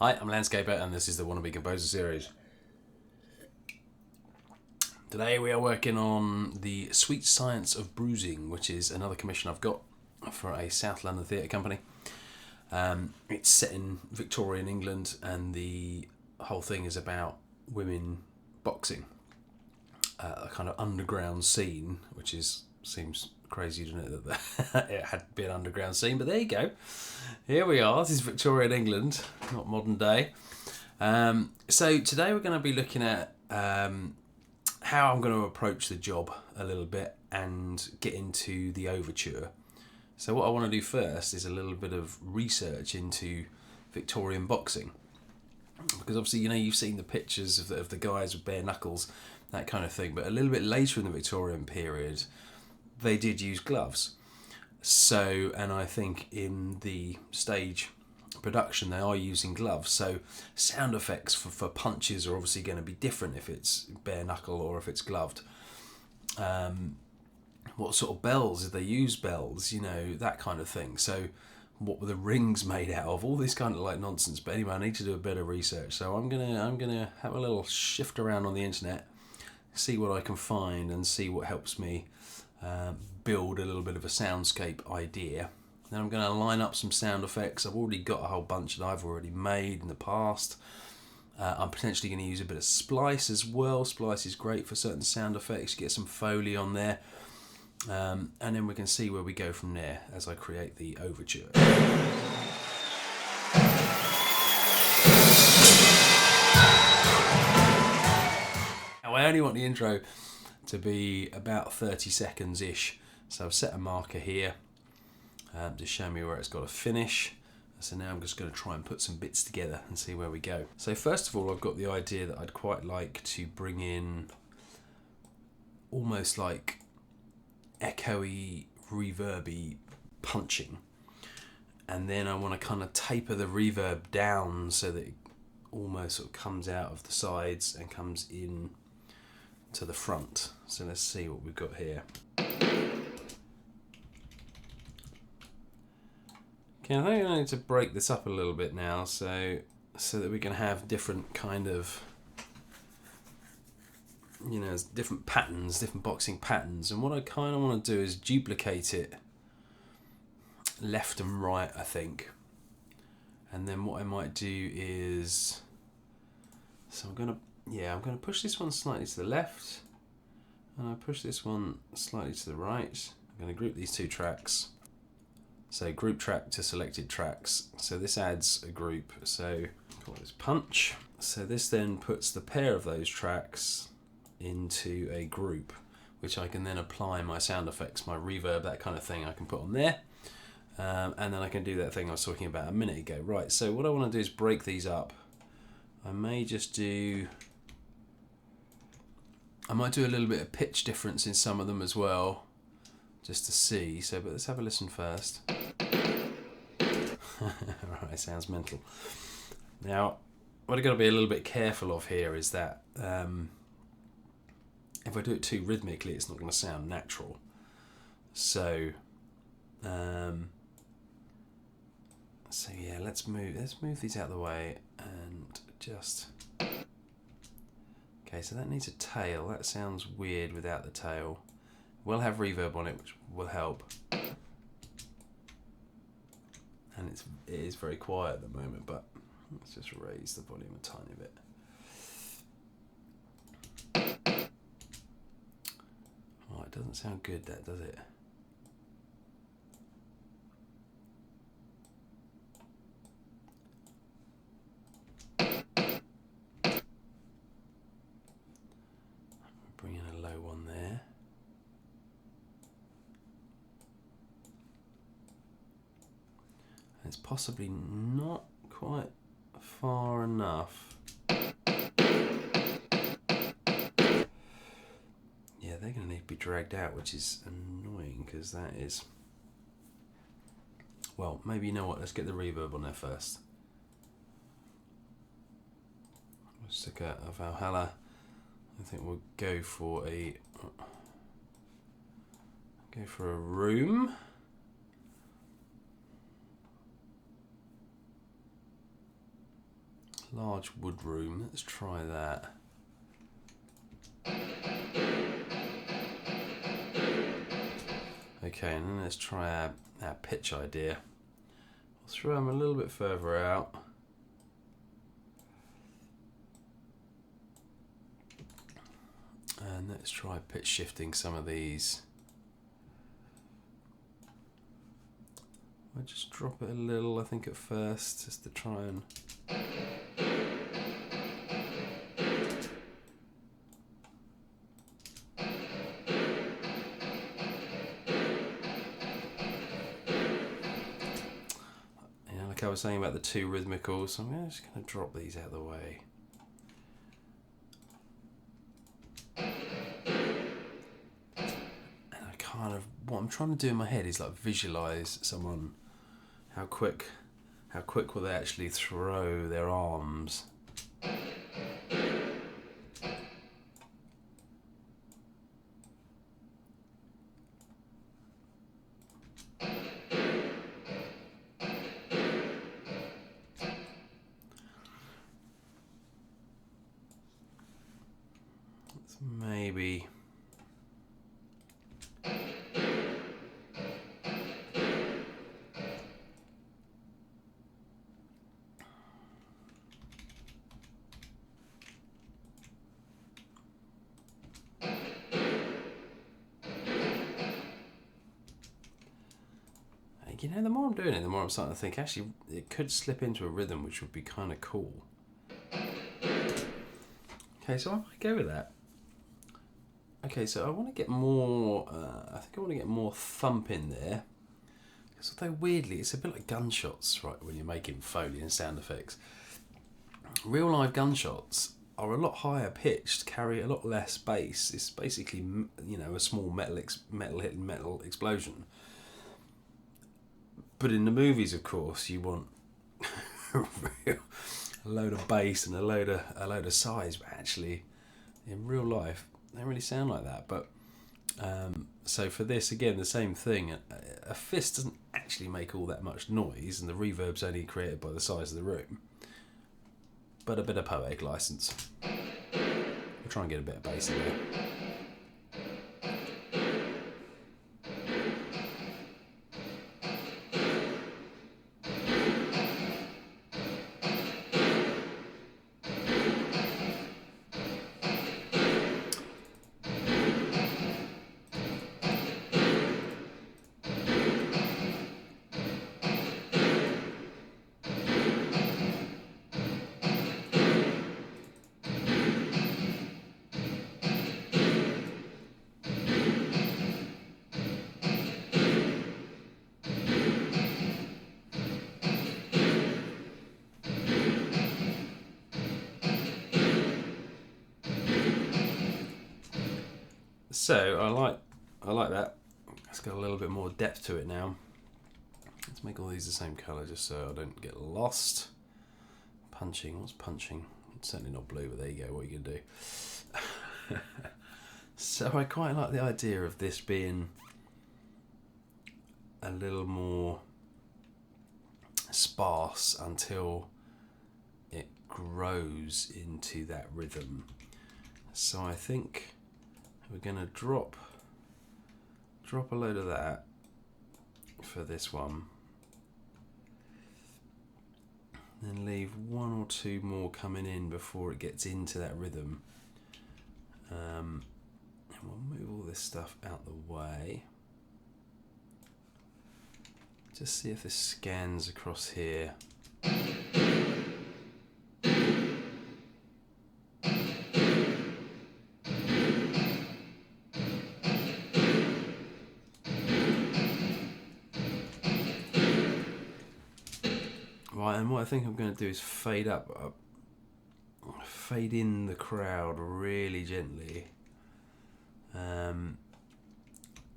Hi, I'm Landscaper and this is the Wannabe Composer series. Today we are working on the Sweet Science of Bruising, which is another commission I've got for a South London theatre company. It's set in Victorian England and the whole thing is about women boxing. A kind of underground scene, which seems crazy, doesn't it, that it had to be an underground scene, but there you go. Here we are. This is Victorian England, not modern day. So today we're going to be looking at how I'm going to approach the job a little bit and get into the overture. So what I want to do first is a little bit of research into Victorian boxing, because obviously you've seen the pictures of the guys with bare knuckles, that kind of thing, but a little bit later in the Victorian period they did use gloves. So, and I think in the stage production they are using gloves, so sound effects for punches are obviously going to be different if it's bare knuckle or if it's gloved. What sort of bells, did they use bells, that kind of thing. So what were the rings made out of, all this kind of like nonsense. But anyway, I need to do a bit of research, so I'm gonna have a little shift around on the internet, see what I can find and see what helps me build a little bit of a soundscape idea. Then I'm going to line up some sound effects. I've already got a whole bunch that I've already made in the past. I'm potentially going to use a bit of splice as well. Splice is great for certain sound effects. Get some Foley on there. And then we can see where we go from there as I create the overture. Now, I only want the intro to be about 30 seconds ish, so I've set a marker here to show me where it's got to finish. So now I'm just going to try and put some bits together and see where we go. So first of all, I've got the idea that I'd quite like to bring in almost like echoey, reverby punching, and then I want to kind of taper the reverb down so that it almost sort of comes out of the sides and comes in to the front. So let's see what we've got here. Okay, I think I need to break this up a little bit now so that we can have different kind of, different patterns, different boxing patterns. And what I kind of want to do is duplicate it left and right, I think. And then what I might do is, so I'm going to push this one slightly to the left, and I push this one slightly to the right. I'm going to group these two tracks. So group track to selected tracks. So this adds a group, so call this punch. So this then puts the pair of those tracks into a group, which I can then apply my sound effects, my reverb, that kind of thing I can put on there. And then I can do that thing I was talking about a minute ago. Right, so what I want to do is break these up. I might do a little bit of pitch difference in some of them as well, just to see. So, but let's have a listen first. Right, sounds mental. Now, what I've got to be a little bit careful of here is that if I do it too rhythmically, it's not going to sound natural. So, yeah, let's move these out of the way and just. Okay, so that needs a tail. That sounds weird without the tail. We'll have reverb on it, which will help. And it is very quiet at the moment, but let's just raise the volume a tiny bit. Oh, it doesn't sound good, that, does it? Bring in a low one there. It's possibly not quite far enough. Yeah, they're going to need to be dragged out, which is annoying because that is. Well, maybe you know what? Let's get the reverb on there first. We'll stick a Valhalla. I think we'll go for a room. large wood room. Let's try that. Okay, and then let's try our pitch idea. We'll throw them a little bit further out. And let's try pitch shifting some of these. I'll just drop it a little, I think, at first, just to try and... like I was saying about the two rhythmicals, so I'm just going to drop these out of the way. And I kind of, what I'm trying to do in my head is like visualize someone, how quick will they actually throw their arms. Maybe you know, the more I'm doing it, the more I'm starting to think actually it could slip into a rhythm which would be kind of cool. Okay, so I might go with that. Okay, so I want to get more, I think I want to get more thump in there. Because although weirdly, it's a bit like gunshots, right, when you're making Foley and sound effects. Real live gunshots are a lot higher pitched, carry a lot less bass. It's basically, you know, a small metal hitting metal explosion. But in the movies, of course, you want a load of bass and a load of size. But actually, in real life, they don't really sound like that. But so for this, again, the same thing. A fist doesn't actually make all that much noise, and the reverb's only created by the size of the room. But a bit of poetic license. We'll try and get a bit of bass in there. So I like that. It's got a little bit more depth to it now. Let's make all these the same colour just so I don't get lost. Punching, what's punching? It's certainly not blue, but there you go, what are you going to do? So I quite like the idea of this being a little more sparse until it grows into that rhythm. So I think we're going to drop a load of that for this one, then leave one or two more coming in before it gets into that rhythm, and we'll move all this stuff out the way. Just see if this scans across here. Right, and what I think I'm going to do is fade in the crowd really gently.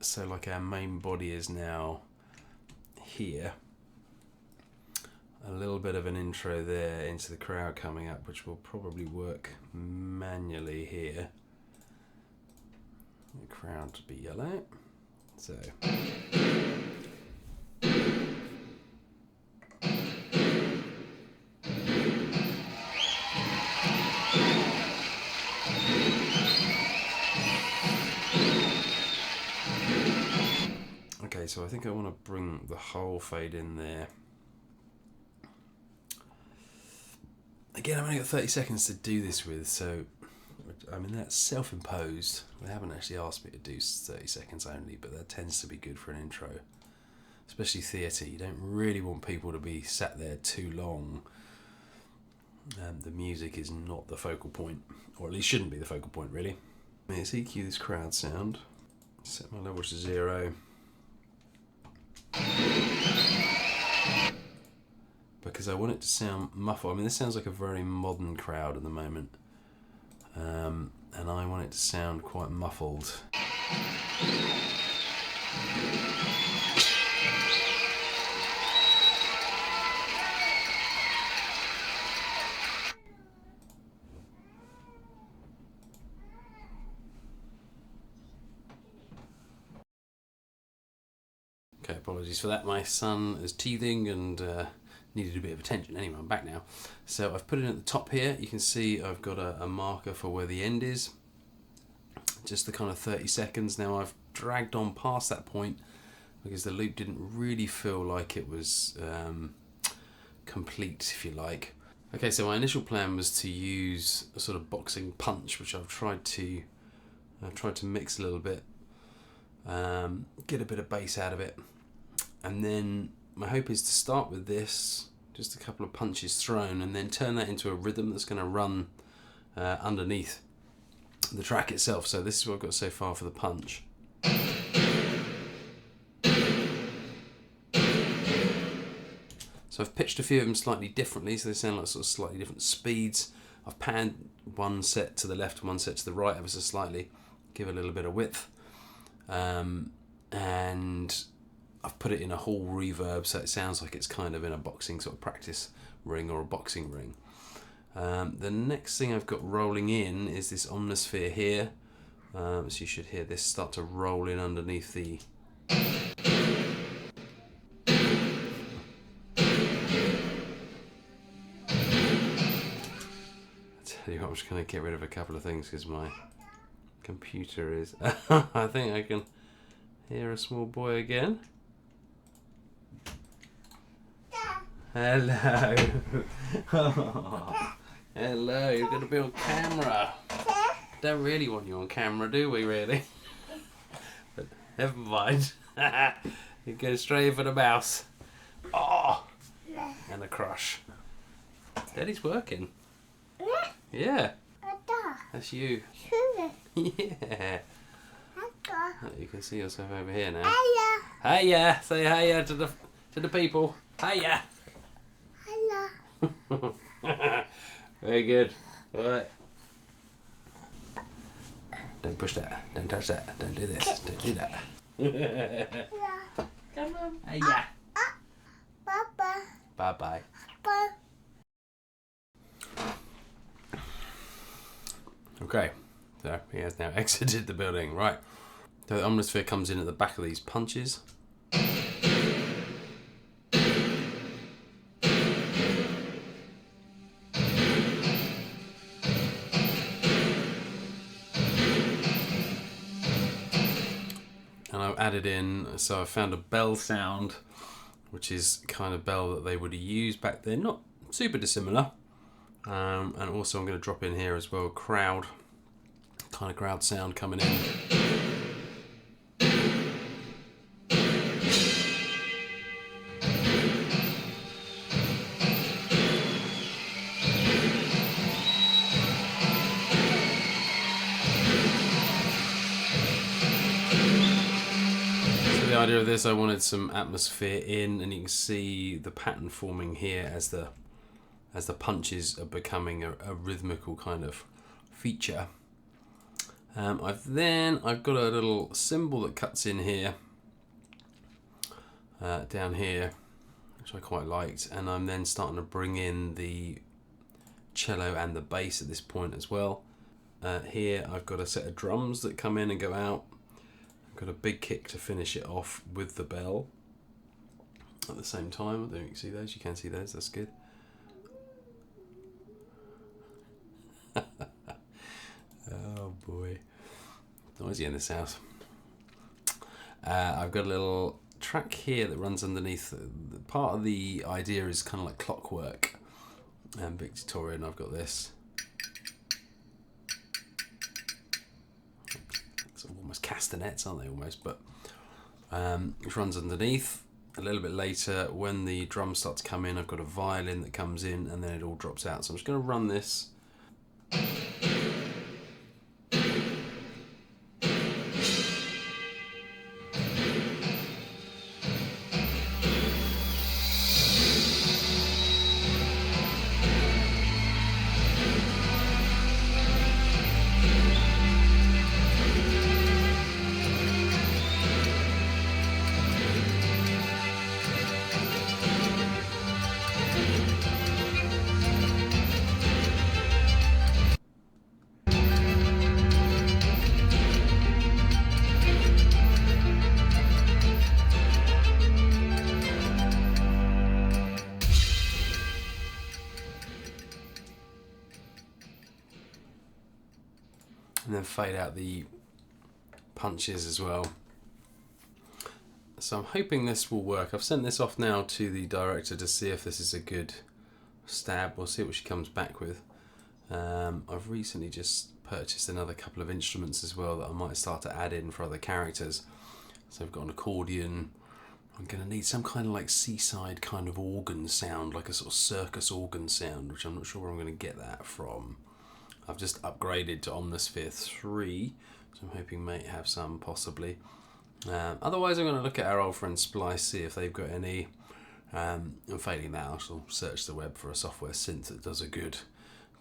So like our main body is now here. A little bit of an intro there into the crowd coming up, which will probably work manually here. The crowd to be yellow. So. so I think I want to bring the whole fade in there. Again, I've only got 30 seconds to do this with, so I mean that's self-imposed. They haven't actually asked me to do 30 seconds only, but that tends to be good for an intro. Especially theatre, you don't really want people to be sat there too long. The music is not the focal point, or at least shouldn't be the focal point, really. Let's EQ this crowd sound. Set my level to 0. Because I want it to sound muffled. I mean, this sounds like a very modern crowd at the moment. And I want it to sound quite muffled. Okay, apologies for that. My son is teething and needed a bit of attention. Anyway, I'm back now. So I've put it at the top here. You can see I've got a marker for where the end is. Just the kind of 30 seconds. Now I've dragged on past that point because the loop didn't really feel like it was complete, if you like. Okay, so my initial plan was to use a sort of boxing punch, which I've tried to mix a little bit, get a bit of bass out of it. And then my hope is to start with this, just a couple of punches thrown, and then turn that into a rhythm that's going to run underneath the track itself. So this is what I've got so far for the punch. So I've pitched a few of them slightly differently, so they sound like sort of slightly different speeds. I've panned one set to the left and one set to the right ever so slightly, give it a little bit of width. And I've put it in a hall reverb, so it sounds like it's kind of in a boxing sort of practice ring or a boxing ring. The next thing I've got rolling in is this omnisphere here. So you should hear this start to roll in underneath the... I tell you what, I'm just going to get rid of a couple of things because my computer is... I think I can hear a small boy again. Hello. Hello, you're going to be on camera. Don't really want you on camera, do we, really? But never mind. You go straight in for the mouse. Oh! And a crush. Daddy's working. Yeah. That's you. Yeah. You can see yourself over here now. Hiya. Hiya. Say hiya to the people. Hiya. Hello. Very good. All right. Don't push that. Don't touch that. Don't do this. Don't do that. Hello. Come on. Hiya. Bye-bye. Bye-bye. Bye. Okay. So he has now exited the building. Right. So the omnisphere comes in at the back of these punches. And I've added in, so I found a bell sound, which is kind of bell that they would have used back then, not super dissimilar. And also I'm going to drop in here as well, crowd sound coming in. The idea of this, I wanted some atmosphere in, and you can see the pattern forming here as the punches are becoming a rhythmical kind of feature. I've got a little cymbal that cuts in here, down here, which I quite liked, and I'm then starting to bring in the cello and the bass at this point as well. Here I've got a set of drums that come in and go out. Got a big kick to finish it off with the bell at the same time. I don't know if you can see those. You can see those. That's good. Oh boy, noisy in this house. I've got a little track here that runs underneath. Part of the idea is kind of like clockwork. And Victorian, I've got this. It's almost castanets, aren't they? Almost, but which runs underneath. A little bit later, when the drums start to come in, I've got a violin that comes in, and then it all drops out. So I'm just going to run this. And then fade out the punches as well. So I'm hoping this will work. I've sent this off now to the director to see if this is a good stab. We'll see what she comes back with. I've recently just purchased another couple of instruments as well that I might start to add in for other characters. So I've got an accordion. I'm going to need some kind of like seaside kind of organ sound, like a sort of circus organ sound, which I'm not sure where I'm going to get that from. I've just upgraded to Omnisphere 3, so I'm hoping may have some possibly. Otherwise I'm going to look at our old friend Splice, see if they've got any. And failing that, I shall search the web for a software synth that does a good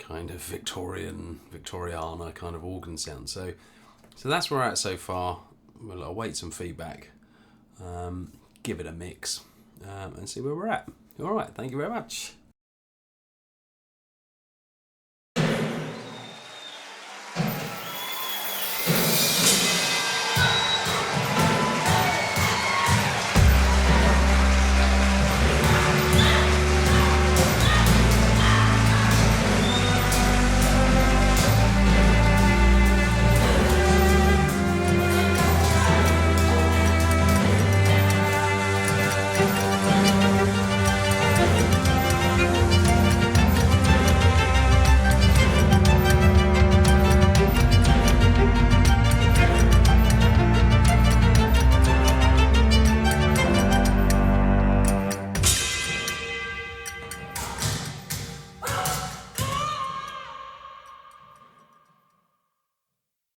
kind of Victoriana kind of organ sound. So that's where we're at so far. We'll await some feedback, give it a mix, and see where we're at. Alright, thank you very much.